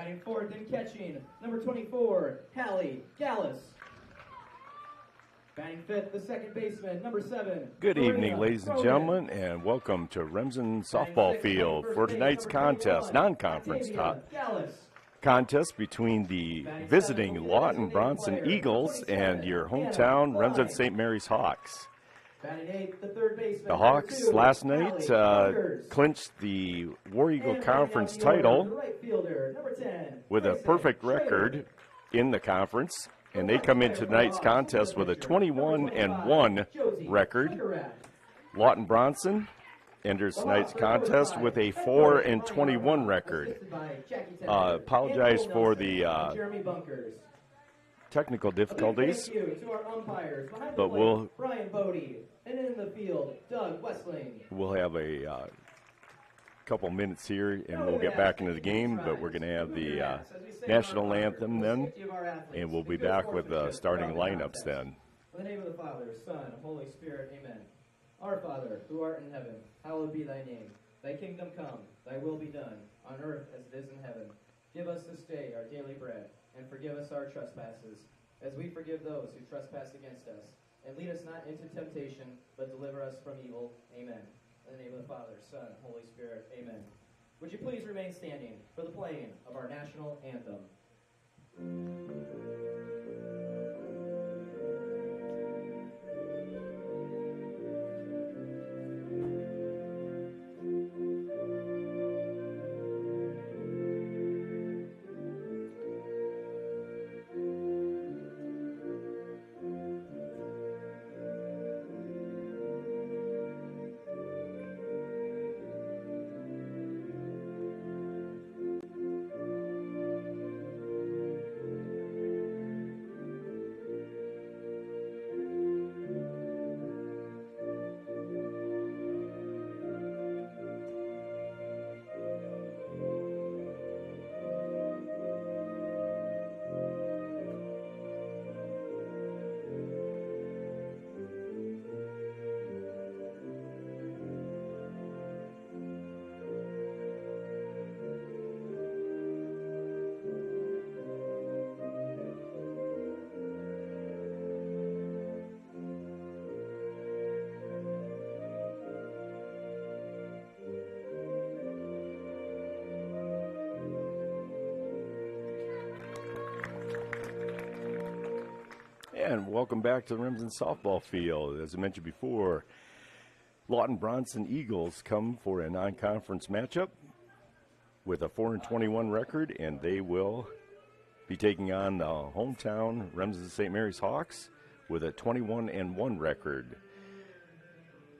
Batting fourth and catching, number 24, Hallie Gallus. Batting fifth, the second baseman, number 7. Good evening, ladies and gentlemen, and welcome to Remsen Softball Field for tonight's contest, non-conference contest between the visiting Lawton-Bronson Eagles and your hometown Remsen St. Mary's Hawks. The Hawks last night clinched the War Eagle Conference title with a perfect record in the conference, and they come into tonight's contest with a 21-1 record. Lawton-Bronson enters tonight's contest with a 4-21 record. Apologize for the technical difficulties, but we'll have a couple minutes here and we'll get back into the game, but we're going to have the national anthem then, and we'll be back with the starting lineups then. In the name of the Father, Son, and Holy Spirit, amen. Our Father, who art in heaven, hallowed be thy name. Thy kingdom come, thy will be done, on earth as it is in heaven. Give us this day our daily bread, and forgive us our trespasses, as we forgive those who trespass against us. And lead us not into temptation, but deliver us from evil. Amen. In the name of the Father, Son, and Holy Spirit, amen. Would you please remain standing for the playing of our national anthem? And welcome back to the Remsen Softball Field. As I mentioned before, Lawton-Bronson Eagles come for a non-conference matchup with a 4-21 record, and they will be taking on the hometown Remsen St. Mary's Hawks with a 21-1 record.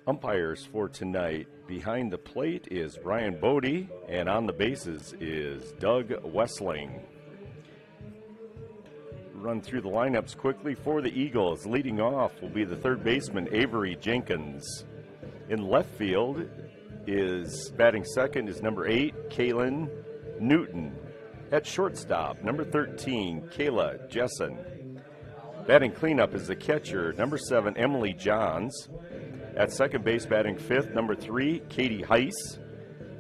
Umpires for tonight, behind the plate is Brian Bodie, and on the bases is Doug Wessling. Run through the lineups quickly for the Eagles. Leading off will be the third baseman, Avery Jenkins. In left field is batting second is number 8, Kaylin Newton. At shortstop, number 13, Kayla Jessen. Batting cleanup is the catcher, number 7, Emily Johns. At second base, batting fifth, number 3, Katie Heiss.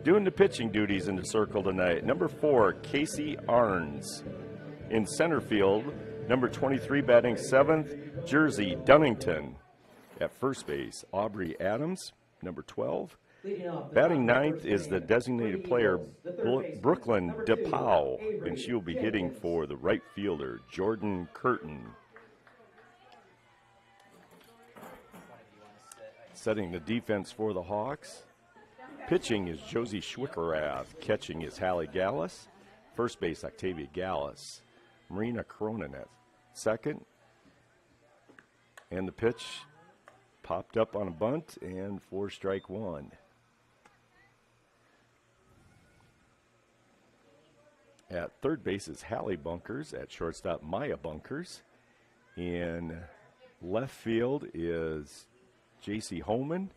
Doing the pitching duties in the circle tonight, number 4, Casey Arns. In center field, number 23, batting seventh, Jersey Dunnington. At first base, Aubrey Adams, number 12. Batting ninth is the designated player, Brooklyn DePau, and she will be hitting for the right fielder, Jordan Curtin. Setting the defense for the Hawks. Pitching is Josie Schwickerath. Catching is Hallie Gallus. First base, Octavia Gallus. Marina Cronin at second. And the pitch popped up on a bunt and for strike one. At third base is Hallie Bunkers. At shortstop, Maya Bunkers. In left field is J.C. Holman.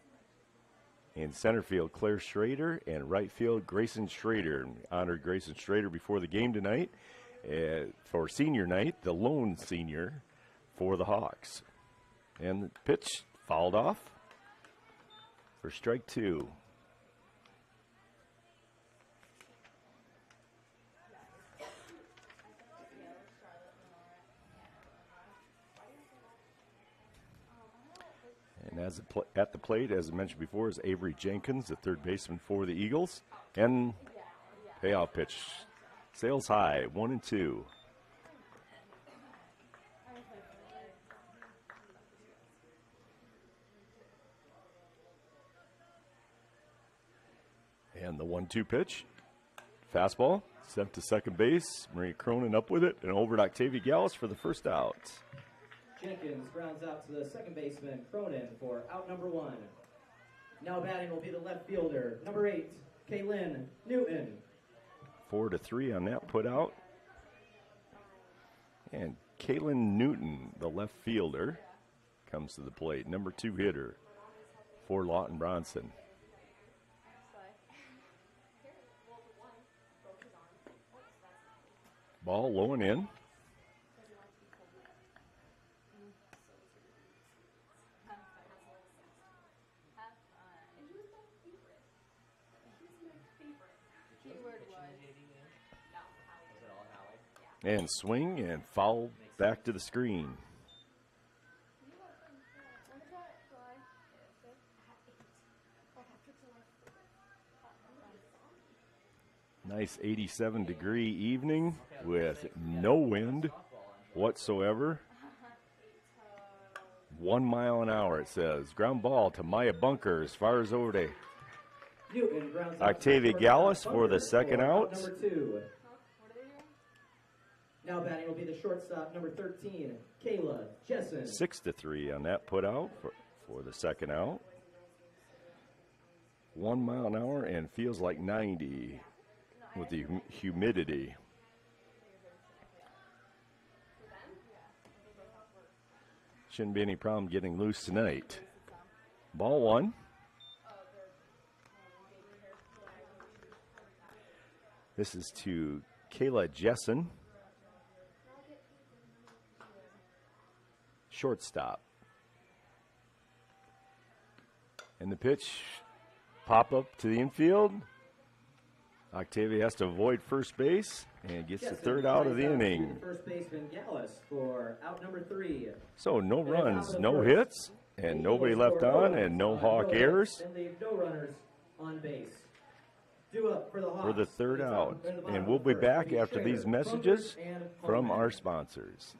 In center field, Claire Schrader. And right field, Grayson Schrader. We honored Grayson Schrader before the game tonight for senior night, the lone senior for the Hawks. And the pitch fouled off for strike two. At the plate, as I mentioned before, is Avery Jenkins, the third baseman for the Eagles. And payoff pitch sails high, 1-2. And the 1-2 pitch. Fastball, sent to second base. Maria Cronin up with it, and over to Octavia Gallus for the first out. Jenkins grounds out to the second baseman, Cronin, for out number 1. Now batting will be the left fielder, number 8, Kaylin Newton. 4-3 on that put out. And Kaylin Newton, the left fielder, comes to the plate. Number 2 hitter for Lawton-Bronson. Ball low and in. And swing and foul back to the screen. Nice 87-degree evening with no wind whatsoever. 1 mile an hour, it says. Ground ball to Maya Bunker as far as over to Octavia Gallus for the second out. Number 2. Now batting will be the shortstop, number 13, Kayla Jessen. 6-3 on that put out for the second out. 1 mile an hour and feels like 90 with the humidity. Shouldn't be any problem getting loose tonight. Ball 1. This is to Kayla Jessen. Shortstop. And the pitch, pop up to the infield. Octavia has to avoid first base and gets the third out of the inning. First baseman Gallus for out number 3. So no runs, no hits, and nobody left on, and no Hawk errors. And leave no runners on base. Due up for the Hawks. For the third out. And we'll be back after these messages from our sponsors.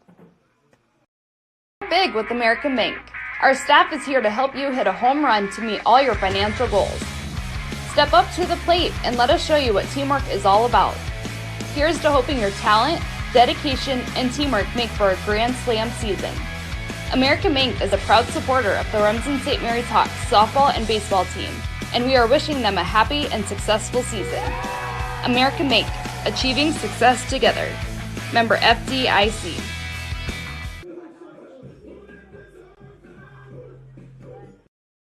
Big with American Bank. Our staff is here to help you hit a home run to meet all your financial goals. Step up to the plate and let us show you what teamwork is all about. Here's to hoping your talent, dedication, and teamwork make for a grand slam season. American Bank is a proud supporter of the Remsen St. Mary's Hawks softball and baseball team, and we are wishing them a happy and successful season. American Bank, achieving success together. Member FDIC.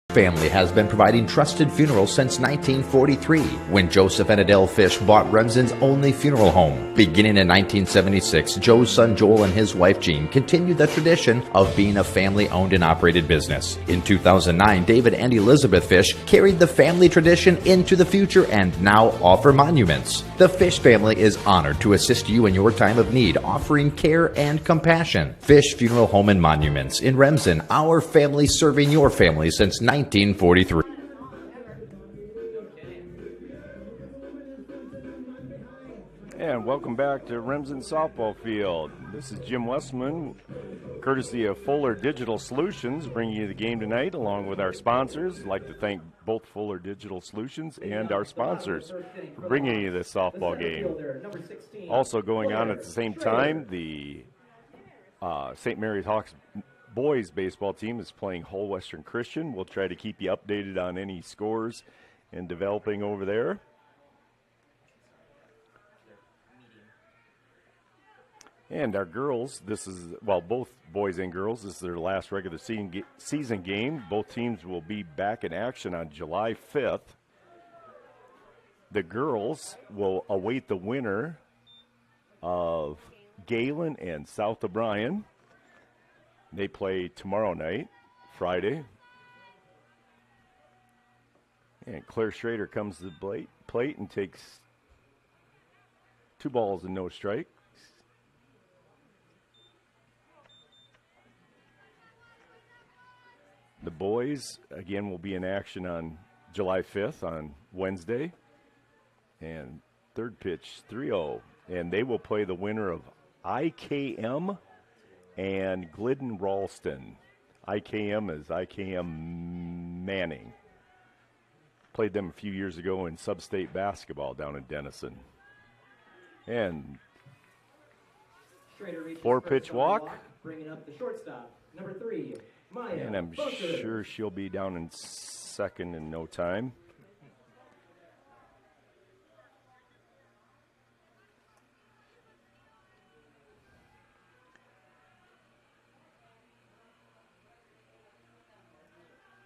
Family has been providing trusted funerals since 1943, when Joseph and Adele Fish bought Remsen's only funeral home. Beginning in 1976, Joe's son Joel and his wife Jean continued the tradition of being a family-owned and operated business. In 2009, David and Elizabeth Fish carried the family tradition into the future and now offer monuments. The Fish family is honored to assist you in your time of need, offering care and compassion. Fish Funeral Home and Monuments in Remsen, our family serving your family since 1943. And welcome back to Remsen Softball Field. This is Jim Westman, courtesy of Fuller Digital Solutions, bringing you the game tonight along with our sponsors. I'd like to thank both Fuller Digital Solutions and our sponsors for bringing you this softball game. Also going on at the same time, the St. Mary's Hawks boys baseball team is playing Hull Western Christian. We'll try to keep you updated on any scores and developing over there. And our girls, this is, well, both boys and girls, this is their last regular season game. Both teams will be back in action on July 5th. The girls will await the winner of Galen and South O'Brien. They play tomorrow night, Friday. And Claire Schrader comes to the plate and takes 2 balls and no strikes. The boys, again, will be in action on July 5th on Wednesday. And third pitch, 3-0. And they will play the winner of IKM and Glidden Ralston. IKM is IKM Manning. Played them a few years ago in sub-state basketball down in Denison. And four-pitch walk. Bringing up the shortstop, number 3, Maya. And I'm Bunkers. sure she'll be down in second in no time.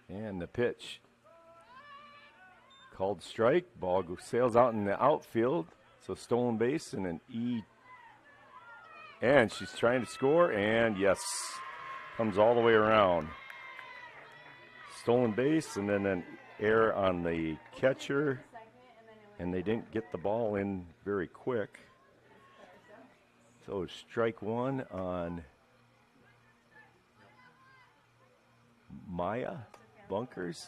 And the pitch. Called strike. Ball sails out in the outfield. So stolen base and an E. And she's trying to score. And yes, comes all the way around. Stolen base and then an error on the catcher. And they didn't get the ball in very quick. So strike one on Maya Bunkers.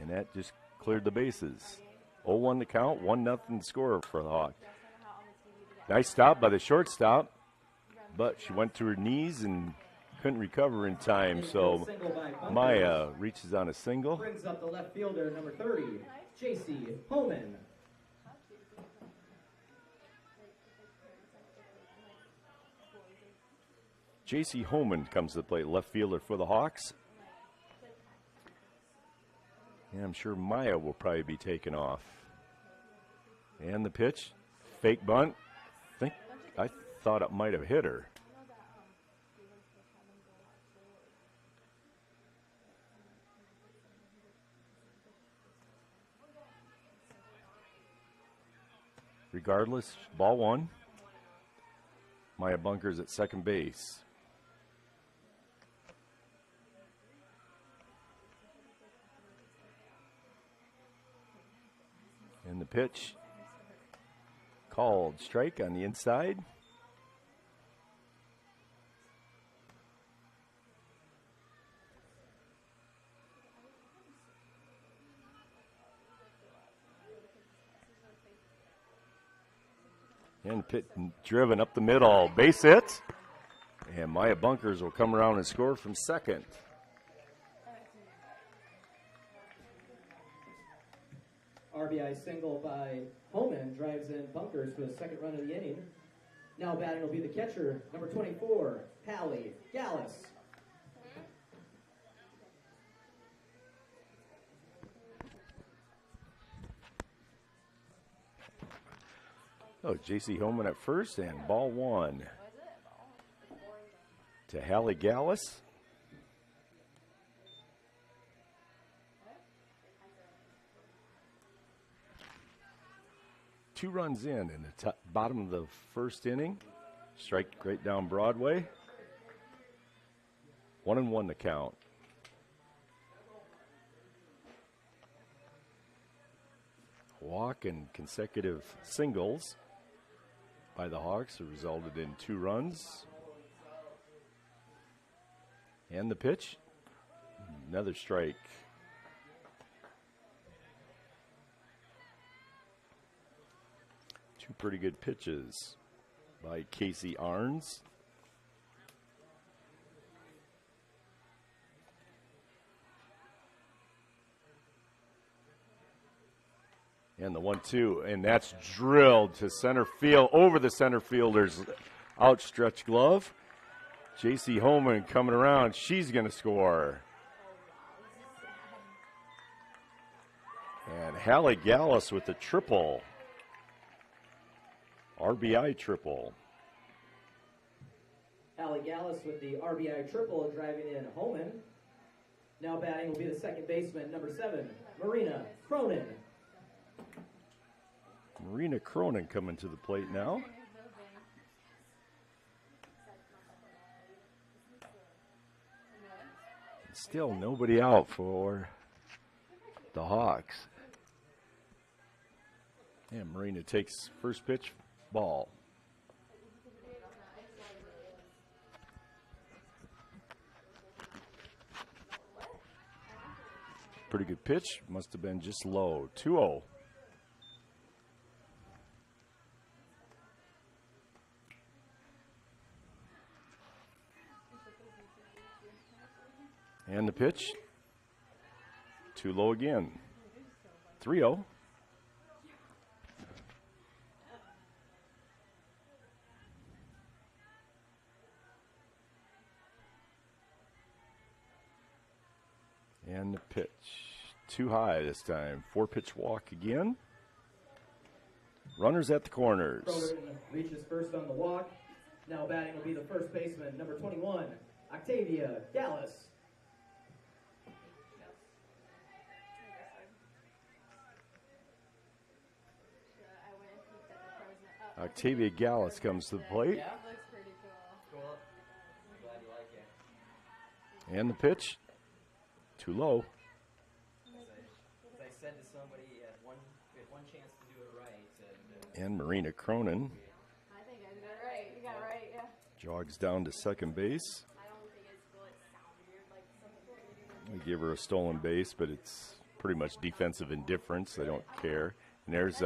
And that just cleared the bases. 0-1 to count, 1-0 score for the Hawks. Nice stop by the shortstop, but she went to her knees and couldn't recover in time. So Maya reaches on a single. Brings up the left fielder, number 30, J.C. Homan. J.C. Homan comes to the plate, left fielder for the Hawks. And I'm sure Maya will probably be taken off. And the pitch, fake bunt. I thought it might have hit her. Regardless, ball one. Maya Bunkers at second base. And the pitch, called strike on the inside. And the pitch driven up the middle, base hit. And Maya Bunkers will come around and score from second. RBI single by Homan drives in Bunkers for the second run of the inning. Now batting will be the catcher, number 24, Hallie Gallus. Oh, J.C. Homan at first, and ball one to Hallie Gallus. Two runs in the bottom of the first inning. Strike right down Broadway. 1-1 to count. Walk and consecutive singles by the Hawks have resulted in 2 runs. And the pitch, another strike. Two pretty good pitches by Casey Arns. And the 1-2, and that's drilled to center field, over the center fielder's outstretched glove. J.C. Homan coming around, she's going to score. And Hallie Gallus with the triple. RBI triple. Hallie Gallus with the RBI triple driving in Homan. Now batting will be the second baseman, number 7, Marina Cronin. Marina Cronin coming to the plate now. Still nobody out for the Hawks. And Marina takes first pitch, ball. Pretty good pitch. Must have been just low. 2-0. And the pitch. Too low again. 3-0. And the pitch. Too high this time. 4-pitch walk again. Runners at the corners. Cronin reaches first on the walk. Now batting will be the first baseman, number 21, Octavia Gallus. Octavia Gallus comes to the plate. Yeah, looks pretty cool. Cool. I'm glad you like it. And the pitch. Too low. As I said to somebody, we had one chance to do it right. And Marina Cronin I think I did it right. You got it right, yeah. jogs down to second base. I don't think it's cool. It sounds weird, like some people We give her a stolen base, but it's pretty much defensive indifference. They don't care. And there's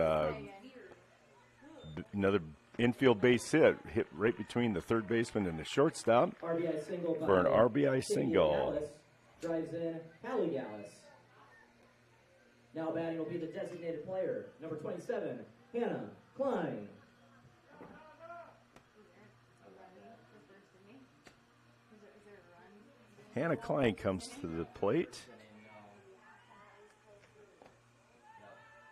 another infield base hit right between the third baseman and the shortstop RBI single for an by RBI Octavia single. Gallus. Drives in Hallie Gallus. Now batting will be the designated player, number 27, Hannah Klein. Hannah Klein comes to the plate.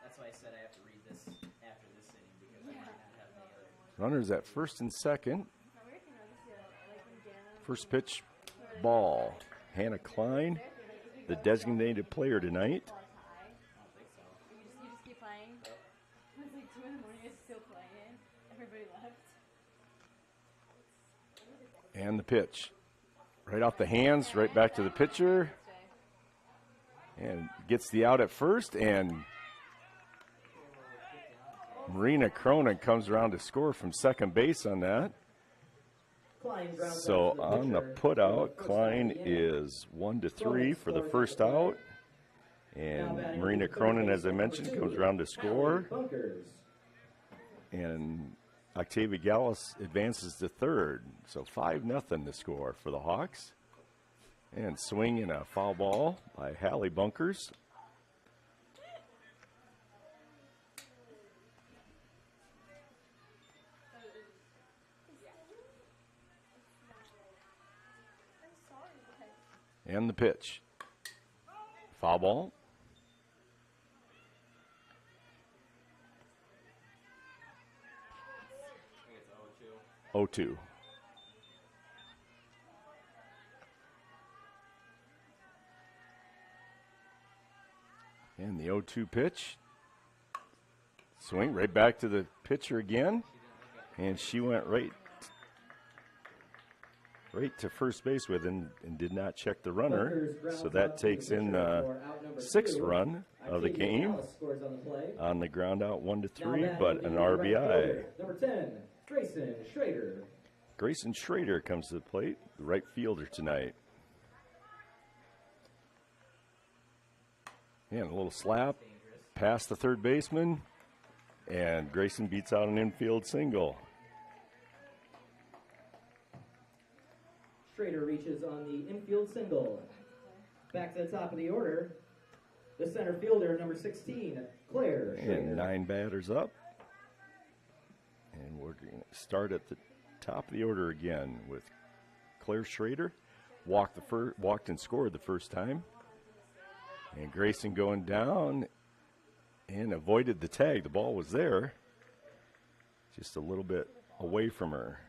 That's why I said I have to read this after this inning because I might not have any other. Runners at first and second. First pitch, ball. Hannah Klein, the designated player tonight. You just keep playing. It was like 2 in the morning, it's still playing. Everybody left. And the pitch. Right off the hands, right back to the pitcher. And gets the out at first, and Marina Cronin comes around to score from second base on that. So on the put out, Klein is 1-3 for the first out. And Marina Cronin, as I mentioned, comes around to score. And Octavia Gallus advances to third. So 5-0 to score for the Hawks. And swing in a foul ball by Hallie Bunkers. And the pitch. Foul ball. I think it's 0-2. 0-2. And the 0-2 pitch. Swing right back to the pitcher again. And she went right to first base with and did not check the runner. So that takes in the 6th run of the game on the ground out 1-3, but an RBI. Number 10, Grayson Schrader. Grayson Schrader comes to the plate, the right fielder tonight. And a little slap past the third baseman, and Grayson beats out an infield single. Schrader reaches on the infield single. Back to the top of the order, the center fielder, number 16, Claire Schrader. And 9 batters up. And we're going to start at the top of the order again with Claire Schrader. Walked and scored the first time. And Grayson going down and avoided the tag. The ball was there, just a little bit away from her.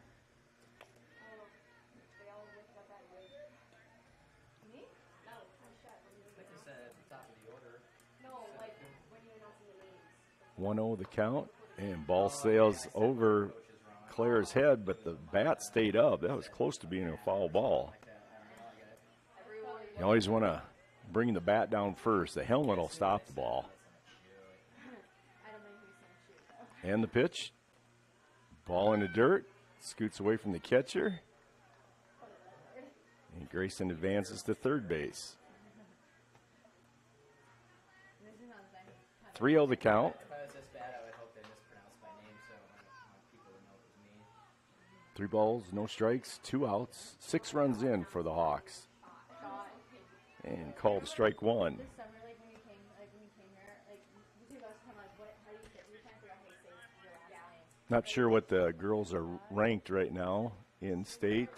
Like 1-0 the count, and ball sails over Claire's head, but the bat stayed up. That was close to being a foul ball. You always want to bring the bat down first. The helmet will stop the ball. And the pitch. Ball in the dirt. Scoots away from the catcher. And Grayson advances to third base. 3-0 the count. If I was this bad, I would hope they mispronounced my name so I want people to know it was me. 3 balls, no strikes, 2 outs, 6 runs in for the Hawks. And called strike 1. This summer, like when we came here, like the two of us kind of like, how do you say? We can't figure out how you say your last name. Not sure what the girls are ranked right now in state.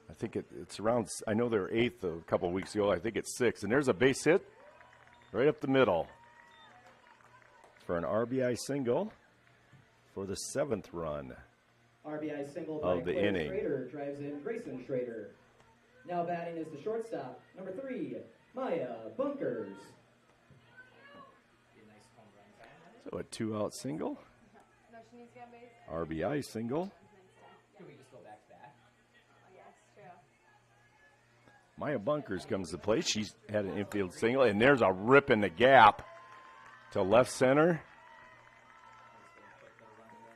I think it's around, I know they were 8th a couple of weeks ago. I think it's 6th. And there's a base hit right up the middle for an RBI single for the 7th run. RBI single Of by the Claire inning. Schrader drives in Grayson Schrader. Now batting is the shortstop, number 3, Maya Bunkers. So a 2-out single, No, she needs to get on base. RBI single. Can we just go back to back? Yes, true. Maya Bunkers comes to play. She's had an infield single, and there's a rip in the gap to left center.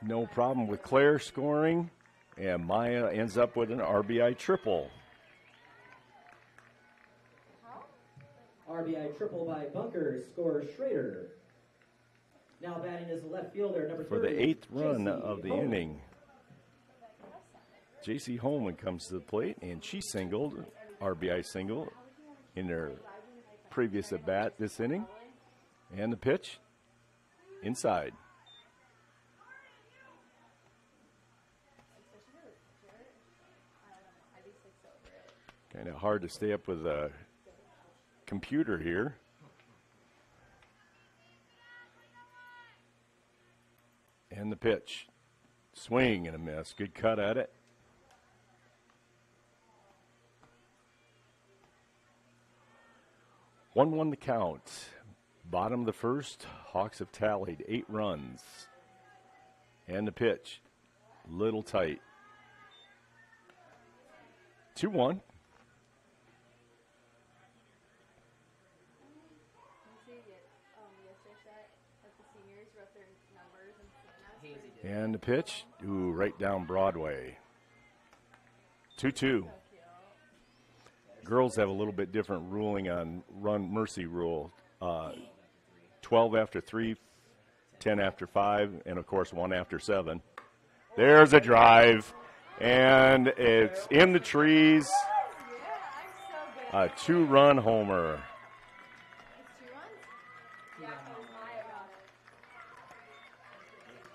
No problem with Claire scoring, and Maya ends up with an RBI triple. RBI triple by Bunkers scores Schrader. Now batting is the left fielder, number 30. For the 8th run JC of the Holman. inning, J.C. Holman comes to the plate, and she singled, RBI single, in her previous at-bat this inning. And the pitch, inside. Kind of hard to stay up with a computer here. And the pitch. Swing and a miss. Good cut at it. One the count. Bottom of the first, Hawks have tallied 8 runs. And the pitch. Little tight. 2-1. And the pitch, ooh, right down Broadway. 2-2. Girls have a little bit different ruling on run mercy rule. 12 after 3, 10 after 5, and of course 1 after 7. There's a drive, and it's in the trees. A 2-run homer.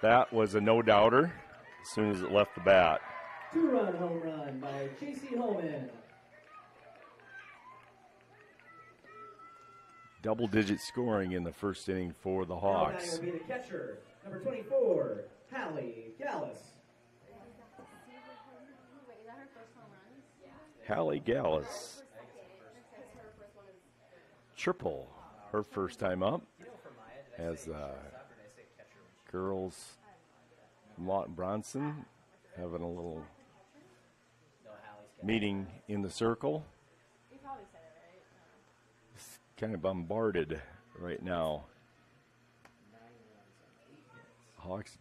That was a no-doubter as soon as it left the bat. 2-run home run by J.C. Holman. Double-digit scoring in the first inning for the Now Hawks. batting will be the catcher, number 24, Hallie Gallus. Wait, is that her first home run? Yeah. Hallie Gallus. Triple, her first time up. As girls from Lawton-Bronson having a little meeting in the circle. You probably said it right. It's kind of bombarded right now. Hawks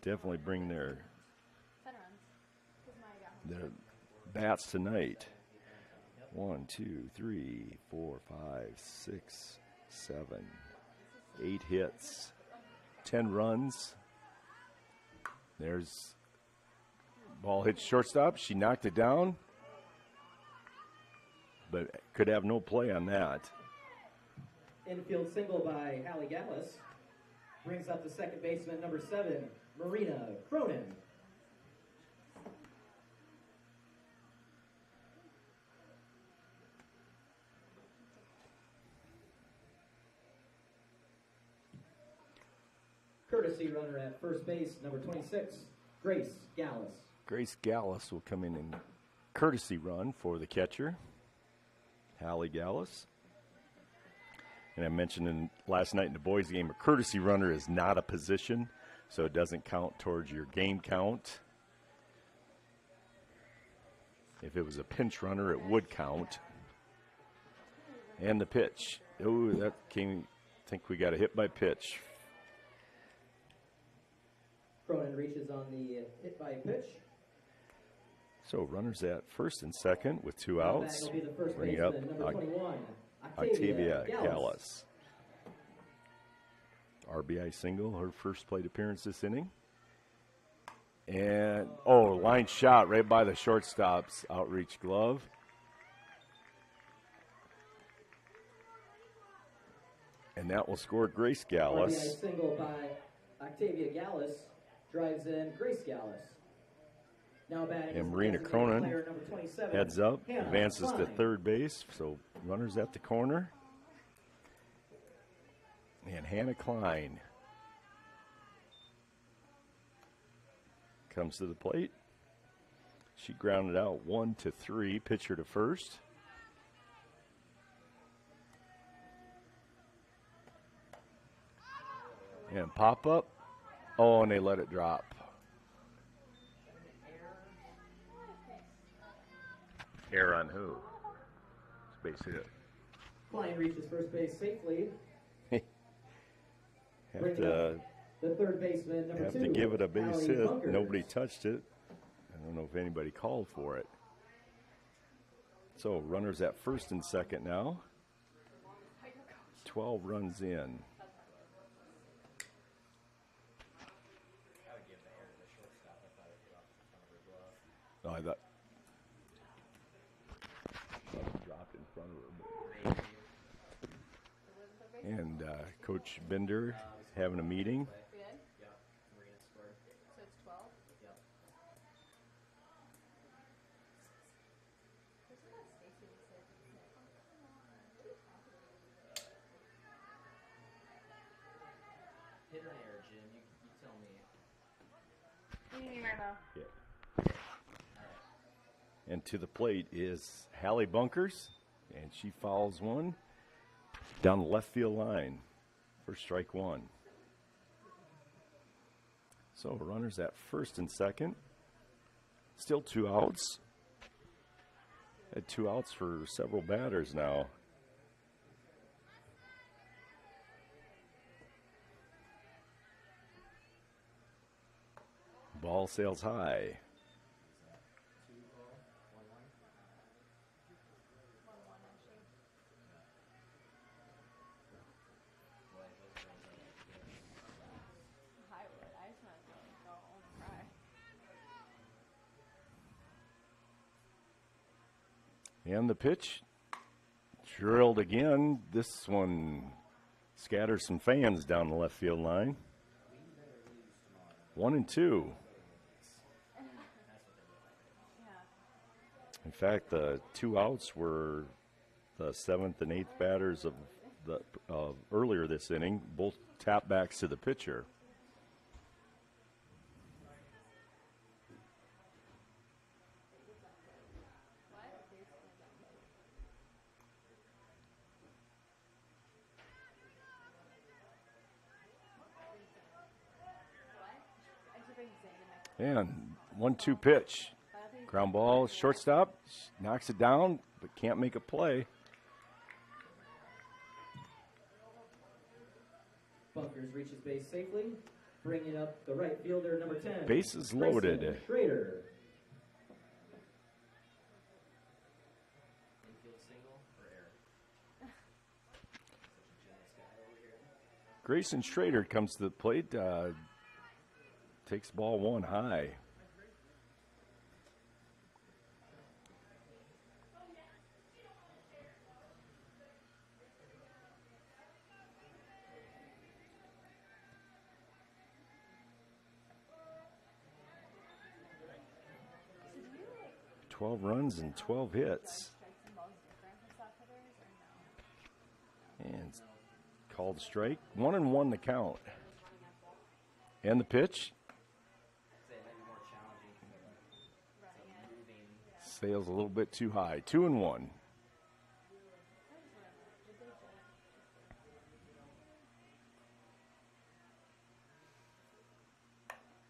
definitely bring their 10 runs. 'Cause Maya got home. their bats tonight. 1, 2, 3, 4, 5, 6, 7, 8 hits, 10 runs. There's ball hits shortstop. She knocked it down, but could have no play on that. Infield single by Hallie Gallus. Brings up the second baseman, number 7, Marina Cronin. Courtesy runner at first base, number 26, Grace Gallus. Grace Gallus will come in and courtesy run for the catcher, Hallie Gallus. And I mentioned last night in the boys' game, a courtesy runner is not a position, so it doesn't count towards your game count. If it was a pinch runner, it would count. And the pitch. Oh, that came, I think we got a hit by pitch. Cronin reaches on the hit by pitch. So runners at first and second with 2 Now outs. batting will be the first Bring it up, baseman, number 21, Octavia Gallus. RBI single, her first plate appearance this inning. And, oh, line shot right by the shortstop's outreach glove. And that will score Grace Gallus. RBI single by Octavia Gallus drives in Grace Gallus. Now batting And is Marina designated Cronin player number 27, heads up, Hannah advances to Klein. third base, so runners at the corner. And Hannah Klein comes to the plate. She grounded out 1-3, pitcher to first. And pop up. Oh, and they let it drop. Error on who? Base hit. Klein reaches first base safely. Have to The third baseman, number have 2. to give it a base Allie hit. Bunkers. Nobody touched it. I don't know if anybody called for it. So runners at first and second now. 12 runs in. Oh, I thought it dropped in front of her. And Coach Bender is having a meeting. We did? So it's 12? Hit or error, Jim? You tell me. What do you mean right now? And to the plate is Hallie Bunkers, and she fouls one down the left field line for strike one. So runners at first and second. Still 2 outs. Had 2 outs for several batters now. Ball sails high. I would. I just want to go home and cry. And the pitch drilled again. This one scatters some fans down the left field line. 1-2. In fact, the 2 outs were the 7th and 8th batters of the earlier this inning, both tap backs to the pitcher. And 1-2 pitch. Ground ball, shortstop, knocks it down, but can't make a play. Bunkers reaches base safely, bringing up the right fielder, number 10. Bases loaded. Remsen Schrader. Infield single or error? Grayson Schrader comes to the plate, takes ball 1 high. So 12 runs and 12 hits. strikes and balls different for soft hitters or no? And called strike. 1-1 the count. And the pitch sails a little bit too high. 2-1.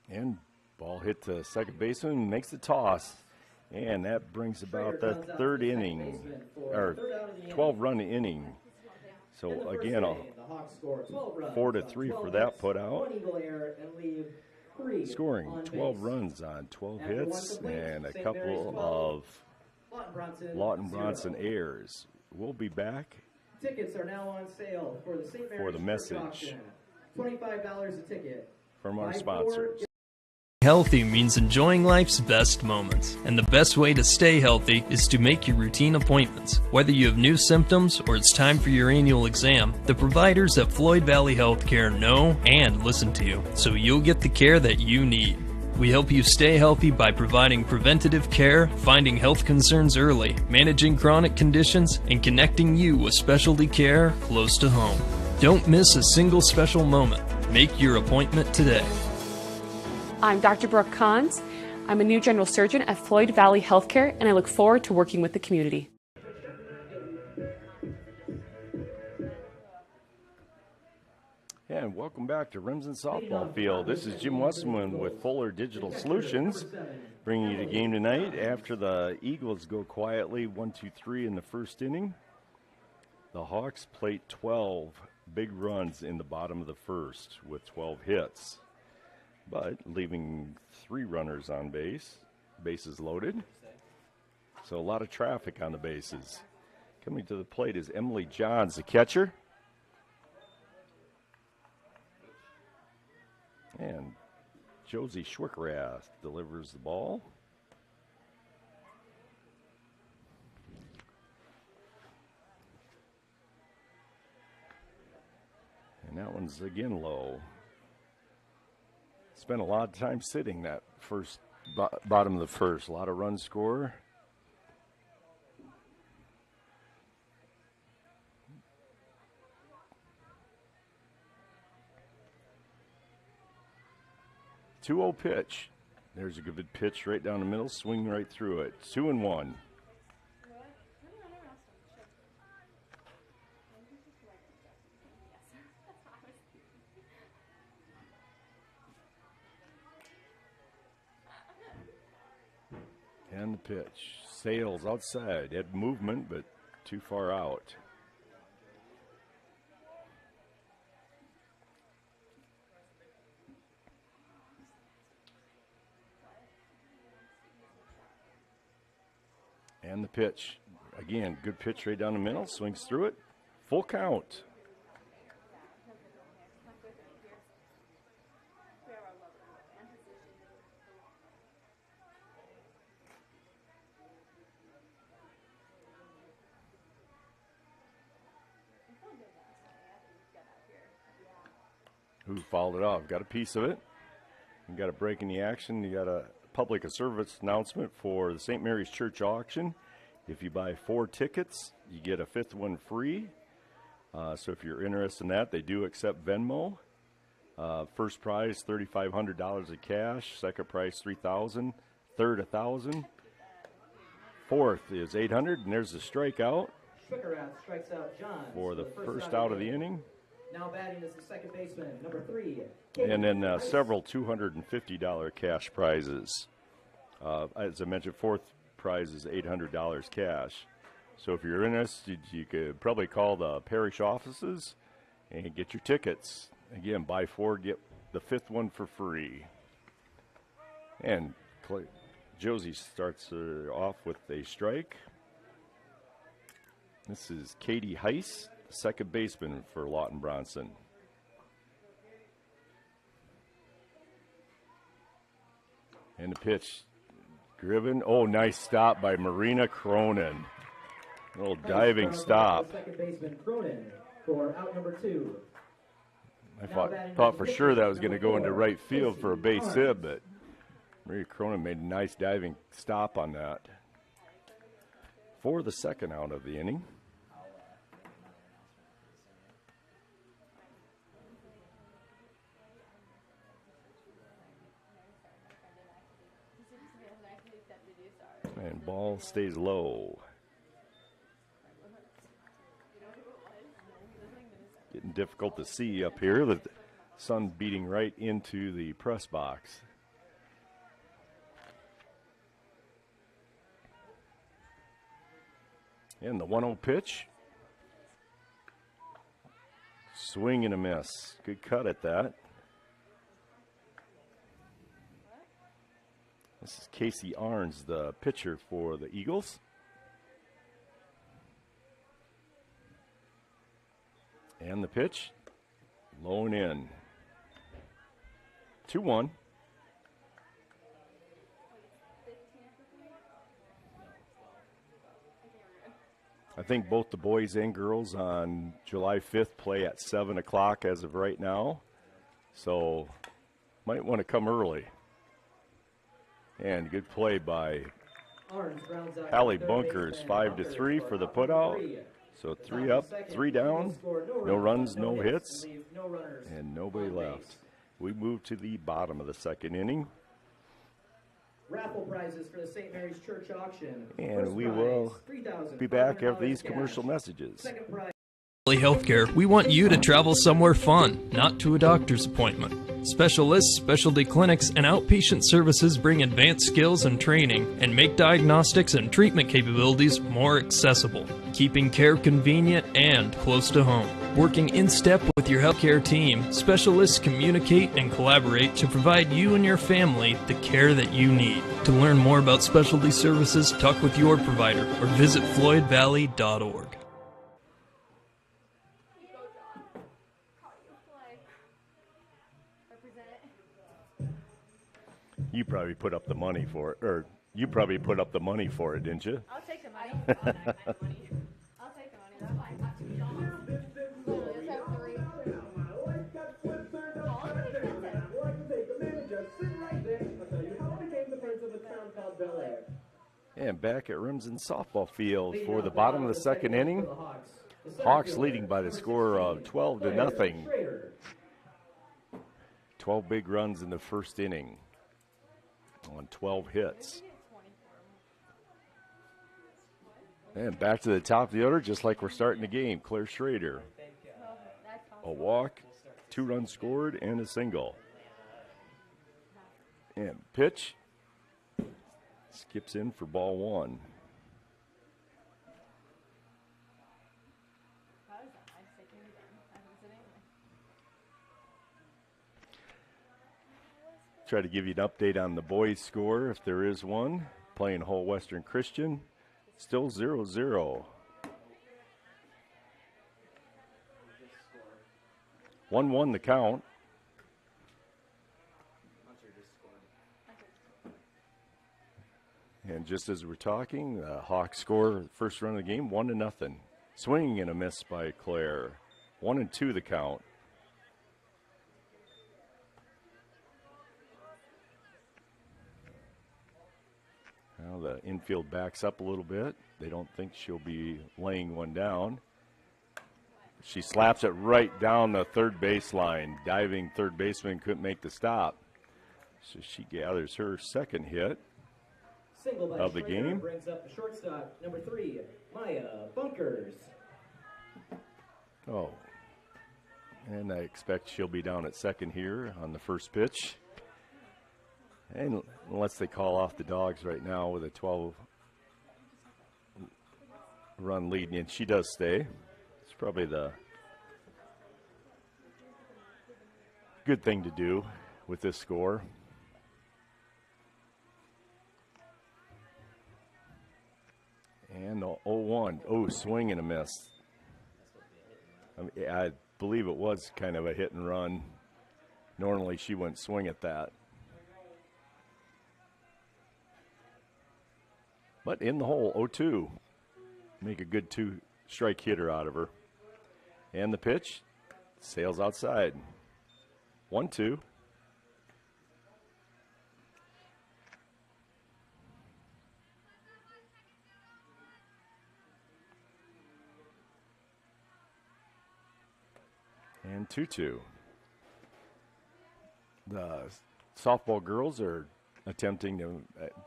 And ball hit to second baseman, makes the toss. And that brings about the third inning, or 12-run inning. So again, a 4-3 for that put out. Scoring 12 runs on 12 hits and a couple of Lawton-Bronson errors. We'll be back Tickets are now on sale for the St. for Mary's the Church message. auction. $25 a ticket. from our Buy sponsors. Healthy means enjoying life's best moments, and the best way to stay healthy is to make your routine appointments. Whether you have new symptoms or it's time for your annual exam, the providers at Floyd Valley Healthcare know and listen to you, so you'll get the care that you need. We help you stay healthy by providing preventative care, finding health concerns early, managing chronic conditions, and connecting you with specialty care close to home. Don't miss a single special moment. Make your appointment today. I'm Dr. Brooke Kahns. I'm a new general surgeon at Floyd Valley Healthcare, and I look forward to working with the community. And welcome back to Remsen Softball Field. This is Jim Westman with Fuller Digital Solutions, bringing you the game tonight after the Eagles go quietly 1-2-3 in the first inning. The Hawks plate 12 big runs in the bottom of the first with 12 hits, but leaving 3 runners on base, bases loaded. So a lot of traffic on the bases. Coming to the plate is Emily Johns, the catcher. And Josie Schwickerath delivers the ball. And that one's again low. Spent a lot of time sitting that first bottom of the first. A lot of runs scored. Two-0 pitch. There's a good pitch right down the middle. Swing right through it. 2-1. And the pitch. Sails outside. Had movement, but too far out. And the pitch. Again, good pitch right down the middle. Swings through it. Full count. Who fouled it off? Got a piece of it. You got a break in the action. You got a public service announcement for the St. Mary's Church auction. If you buy 4 tickets, you get a 5th one free. So if you're interested in that, they do accept Venmo. First prize, $3,500 of cash. Second prize, $3,000. Third, $1,000. Fourth is $800, and there's the strikeout. Schwickerath strikes out Johns for the first out of the inning. Now batting is the second baseman, number 3. And then several $250 cash prizes. As I mentioned, 4th prize is $800 cash. So if you're interested, you could probably call the parish offices and get your tickets. Again, buy 4, get the 5th one for free. And Josie starts off with a strike. This is Katie Heiss, second baseman for Lawton-Bronson. And the pitch driven. Oh, nice stop by Marina Cronin. A little diving stop. Second baseman Cronin for out number 2. I thought for sure that was going to go into right field for a base hit, but Marina Cronin made a nice diving stop on that. For the second out of the inning. And ball stays low. Getting difficult to see up here. The sun beating right into the press box. And the 1-0 pitch. Swing and a miss. Good cut at that. This is Casey Arns, the pitcher for the Eagles. And the pitch, low and in. 2-1. I think both the boys and girls on July 5th play at 7 o'clock as of right now. So might want to come early. And good play by Hallie Bunkers, 5-3 for the putout. So 3 up, 3 down, no runs, no hits, and nobody left. We move to the bottom of the second inning. Raffle prizes for the St. Mary's Church auction. And we will be back after these commercial messages. Second prize. Valley Healthcare, we want you to travel somewhere fun, not to a doctor's appointment. Specialists, specialty clinics, and outpatient services bring advanced skills and training and make diagnostics and treatment capabilities more accessible, keeping care convenient and close to home. Working in step with your healthcare team, specialists communicate and collaborate to provide you and your family the care that you need. To learn more about specialty services, talk with your provider or visit floydvalley.org. You probably put up the money for it, or you probably put up the money for it, didn't you? I'll take the money. I'll take the money. That's fine. Got $2. Literally, just have 3. And back at Remsen softball field for the bottom of the second inning. Hawks leading by the score of 12-0. 12 big runs in the first inning on 12 hits. And back to the top of the order, just like we're starting the game. Claire Schrader. A walk, 2 runs scored, and a single. And pitch. Skips in for ball 1. Try to give you an update on the boys' score, if there is one. Playing Hull Western Christian, still 0-0. 1-1 the count. And just as we're talking, the Hawks score first run of the game, 1-0. Swinging and a miss by Claire. 1-2 the count. Now the infield backs up a little bit. They don't think she'll be laying one down. She slaps it right down the third baseline. Diving third baseman couldn't make the stop. So she gathers her second hit of the game. Brings up the shortstop, number 3, Maya Bunkers. Oh, and I expect she'll be down at second here on the first pitch. And unless they call off the Dogs right now with a 12-run lead, and she does stay. It's probably the good thing to do with this score. And 0-1. Oh, swing and a miss. I believe it was kind of a hit and run. Normally she wouldn't swing at that. But in the hole, 0-2. Make a good 2-strike hitter out of her. And the pitch sails outside. 1-2. And 2-2. The softball girls are attempting to,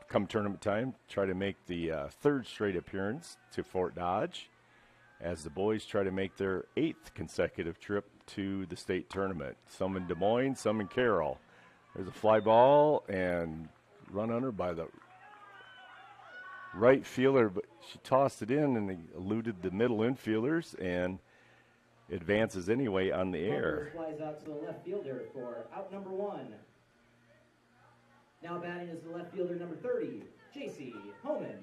come tournament time, try to make the third straight appearance to Fort Dodge, as the boys try to make their 8th consecutive trip to the state tournament. Some in Des Moines, some in Carroll. There's a fly ball and run under by the right fielder, but she tossed it in and eluded the middle infielders and advances anyway on the air. Flies out to the left fielder for out number 1. Now batting is the left fielder, number 30, J.C. Homan.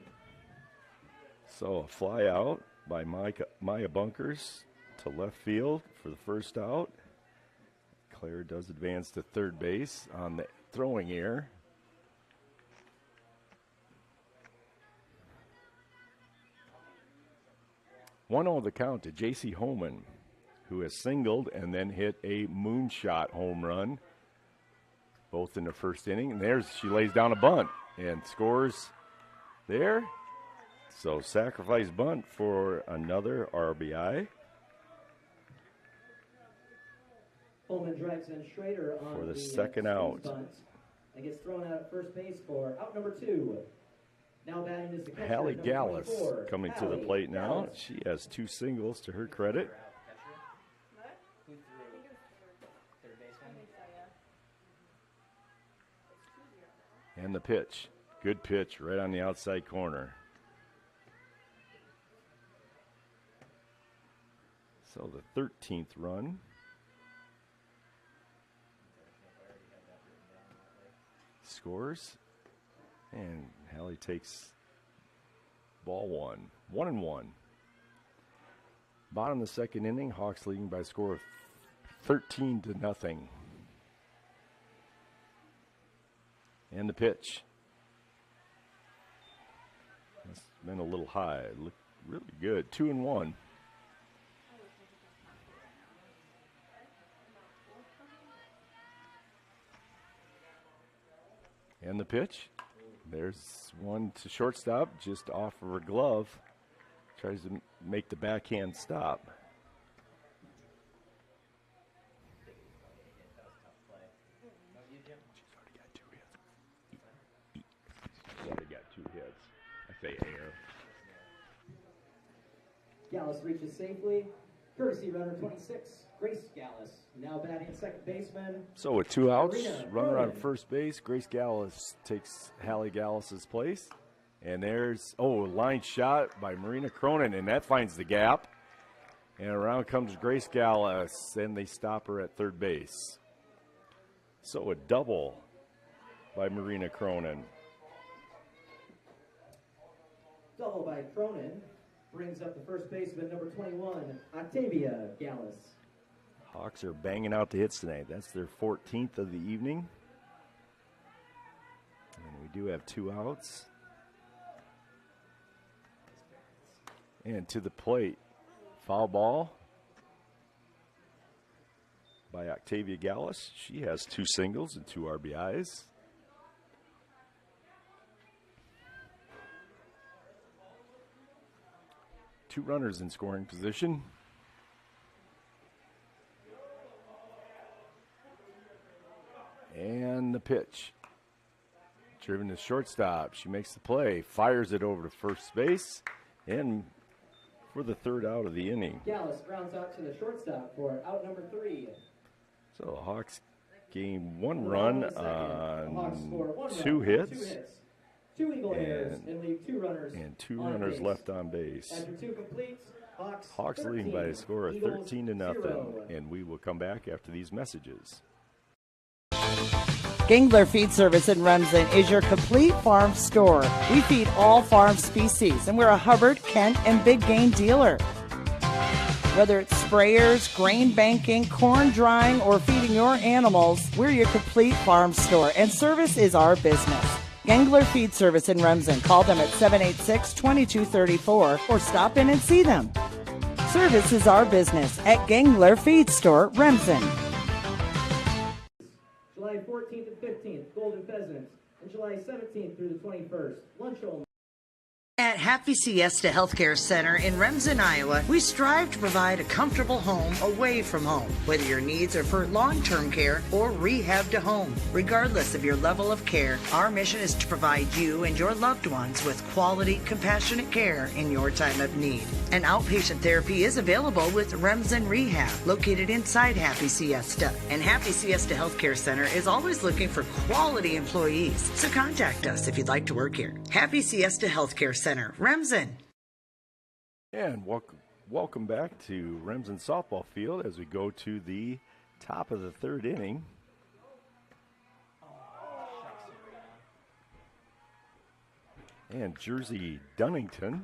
So a fly out by Maya Bunkers to left field for the first out. Claire does advance to third base on the throwing error. One on the count to J.C. Holman, who has singled and then hit a moonshot home run, both in the first inning. And she lays down a bunt and scores there. So sacrifice bunt for another RBI. Holman drives in Schrader on for the second out. Bunt and gets thrown out at first base for out number 2. Now batting is the catcher, Hallie number Gallus 24, coming to the Hallie plate now. Gallus. She has 2 singles to her credit. Who threw? Third baseman. And the pitch. Good pitch right on the outside corner. So the 13th run. Scores. And Hallie takes ball 1. 1-1. Bottom of the second inning, Hawks leading by a score of 13-0. And the pitch. That's been a little high. It looked really good. 2-1. And the pitch. There's one to shortstop, just off of her glove. Tries to make the backhand stop. She's already got 2 hits. I say air. Gallus reaches safely. Courtesy runner 26, Grace Gallus, now batting second baseman. So with 2 outs, Marina runner on Cronin. first base, Grace Gallus takes Hallie Gallus's place. And there's, line shot by Marina Cronin, and that finds the gap. And around comes Grace Gallus, and they stop her at third base. So a double by Marina Cronin. Double by Cronin brings up the first baseman, number 21, Octavia Gallus. Hawks are banging out the hits tonight. That's their 14th of the evening. And we do have 2 outs. And to the plate, foul ball by Octavia Gallus. She has 2 singles and 2 RBIs. Two runners in scoring position. And the pitch. Driven to shortstop. She makes the play, fires it over to first base, and for the 3rd out of the inning. Gallus grounds out to the shortstop for out number 3. So the Hawks gain 1 run The Hawks score 1 on run 2 on hits. 2 hits. 2 eagle errors and leave 2 runners And 2 on runners base. left on base. After 2 completes, Hawks leading by a score of 13-0. 0. And we will come back after these messages. Gangler Feed Service in Remsen is your complete farm store. We feed all farm species, and we're a Hubbard, Kent, and big game dealer. Whether it's sprayers, grain banking, corn drying, or feeding your animals, we're your complete farm store, and service is our business. Gangler Feed Service in Remsen. Call them at 786-2234 or stop in and see them. Service is our business at Gangler Feed Store, Remsen. July 14th and 15th, Golden Pheasants, and July 17th through the 21st, lunch only. At Happy Siesta Healthcare Center in Remsen, Iowa, we strive to provide a comfortable home away from home, whether your needs are for long-term care or rehab to home. Regardless of your level of care, our mission is to provide you and your loved ones with quality, compassionate care in your time of need. An outpatient therapy is available with Remsen Rehab, located inside Happy Siesta. And Happy Siesta Healthcare Center is always looking for quality employees, so contact us if you'd like to work here. Happy Siesta Healthcare Center, Remsen. And welcome back to Remsen softball field as we go to the top of the 3rd inning. And Jersey Dunnington.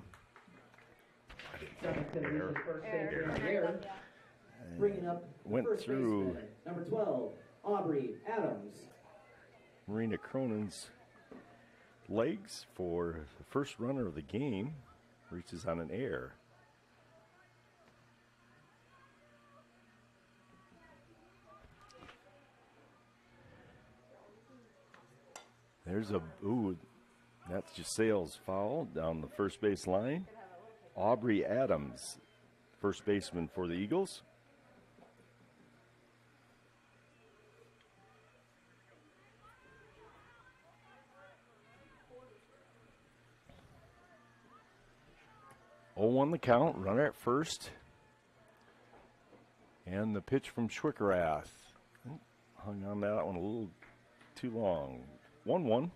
Bringing up the Went first through baseman, number 12, Aubrey Adams. Marina Cronin's legs for the first runner of the game. Reaches on an air. There's a, ooh, that's Gisele's foul down the first base line. Aubrey Adams, first baseman for the Eagles. On the count, runner at first. And the pitch from Schwickerath. Hung on that one a little too long. 1-1.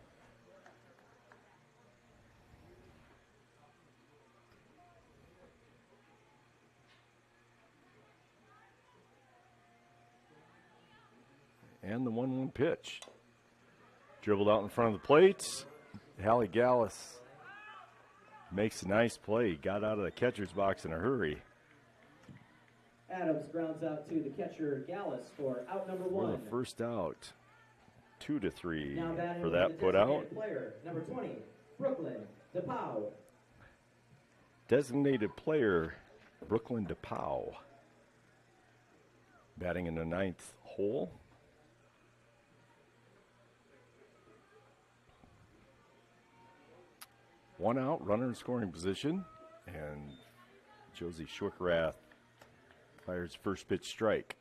And the 1-1 pitch. Dribbled out in front of the plate. Hallie Gallus makes a nice play. Got out of the catcher's box in a hurry. Adams grounds out to the catcher Gallus for out number 1. For the first out. 2-3 Now batting for will be that the put out. designated player, number 20, Brooklyn DePau. Designated player, Brooklyn DePau. Batting in the 9th hole. One out, runner in scoring position. And Josie Schwickerath fires first pitch strike.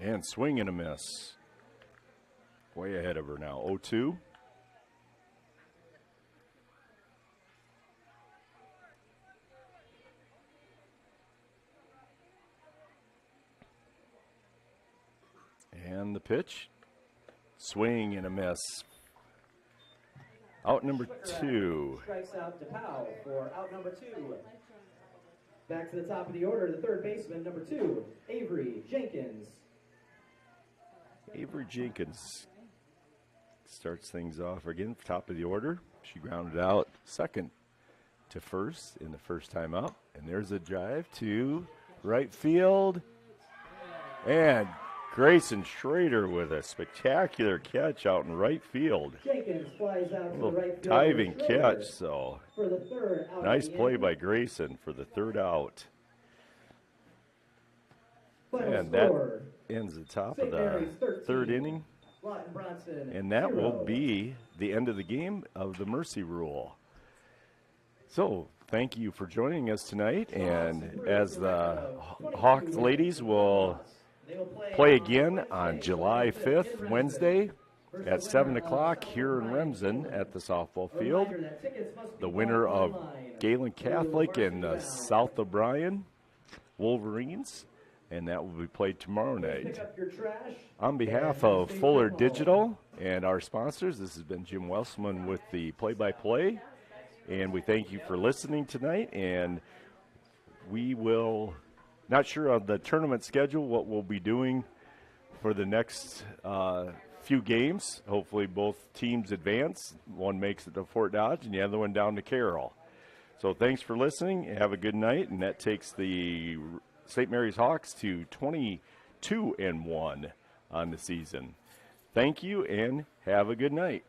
And swing and a miss. Way ahead of her now, 0-2. And the pitch. Swing and a miss. Out number 2. Strikes out DePau for out number 2. Back to the top of the order, the third baseman, number 2, Avery Jenkins. Avery Jenkins starts things off again, top of the order. She grounded out second to first in the first time up. And there's a drive to right field. And Grayson Schrader with a spectacular catch out in right field. Jenkins flies out to the right field. Diving catch, so for the third out. nice play by Grayson for the third out. And that ends the top of the third inning. Lawton-Bronson, And that 0. will be the end of the game of the Mercy Rule. So thank you for joining us tonight. And as the Hawks ladies will play again on July 5th, Wednesday at 7 o'clock here in Remsen at the softball field. The winner of Galen Catholic and South O'Brien Wolverines. And that will be played tomorrow night. On behalf of Fuller Digital and our sponsors, this has been Jim Welsman with the play-by-play. And we thank you for listening tonight. And we will, not sure on the tournament schedule, what we'll be doing for the next few games. Hopefully both teams advance. One makes it to Fort Dodge and the other one down to Carroll. So thanks for listening. Have a good night. And that takes the St. Mary's Hawks to 22-1 on the season. Thank you and have a good night.